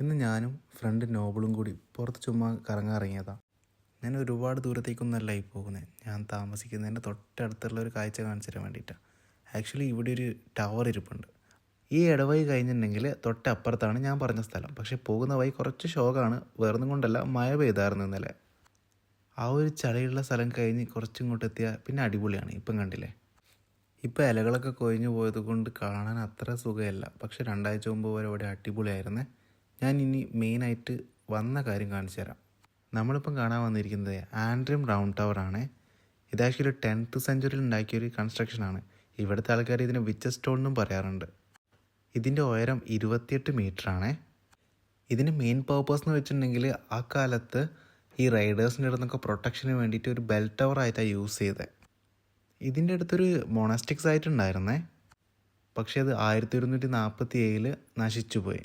ഇന്ന് ഞാനും ഫ്രണ്ട് നോബിളും കൂടി പുറത്ത് ചുമ്മാ കറങ്ങാൻ ഇറങ്ങിയതാണ്. ഞാൻ ഒരുപാട് ദൂരത്തേക്കൊന്നല്ല ഈ പോകുന്നത്. ഞാൻ താമസിക്കുന്നതിൻ്റെ തൊട്ടടുത്തുള്ള ഒരു കാഴ്ച കാണിച്ചു തരാൻ വേണ്ടിയിട്ടാണ്. ആക്ച്വലി ഇവിടെ ഒരു ടവർ ഇരിപ്പുണ്ട്. ഈ ഇടവഴി കഴിഞ്ഞിട്ടുണ്ടെങ്കിൽ തൊട്ടപ്പുറത്താണ് ഞാൻ പറഞ്ഞ സ്ഥലം. പക്ഷേ പോകുന്ന വഴി കുറച്ച് ഷോക്കാണ്. വേറൊന്നും കൊണ്ടല്ല, മഴ പെയ്തായിരുന്നു ഇന്നലെ. ആ ഒരു ചളിയുള്ള സ്ഥലം കഴിഞ്ഞ് കുറച്ചിങ്ങോട്ട് എത്തിയാൽ പിന്നെ അടിപൊളിയാണ്. ഇപ്പം കണ്ടില്ലേ, ഇപ്പം ഇലകളൊക്കെ കൊഴിഞ്ഞു പോയത് കൊണ്ട് കാണാൻ അത്ര സുഖമല്ല. പക്ഷേ 2 ആഴ്ച മുമ്പ് വരെ ഇവിടെ അടിപൊളിയായിരുന്നേ. ഞാൻ ഇനി മെയിനായിട്ട് വന്ന കാര്യം കാണിച്ചു തരാം. നമ്മളിപ്പം കാണാൻ വന്നിരിക്കുന്നത് ആൻഡ്രിയം റൗണ്ട് ടവറാണ്. ഇത് ആക്ച്വലി 10th സെഞ്ച്വറിയിൽ ഉണ്ടാക്കിയൊരു കൺസ്ട്രക്ഷനാണ്. ഇവിടുത്തെ ആൾക്കാർ ഇതിന് വിച്ച് സ്റ്റോൺ എന്നും പറയാറുണ്ട്. ഇതിൻ്റെ ഉയരം 28 മീറ്ററാണ്. ഇതിൻ്റെ മെയിൻ പേർപ്പസ് എന്ന് വെച്ചിട്ടുണ്ടെങ്കിൽ ആ കാലത്ത് ഈ റൈഡേഴ്സിൻ്റെ അടുത്തൊക്കെ പ്രൊട്ടക്ഷന് വേണ്ടിയിട്ട് ഒരു ബെൽ ടവർ ആയിട്ടാണ് യൂസ് ചെയ്തത്. ഇതിൻ്റെ അടുത്തൊരു മൊണാസ്റ്റിക് സൈറ്റ് ഉണ്ടായിരുന്നേ. പക്ഷേ അത് 1147 നശിച്ചു പോയി.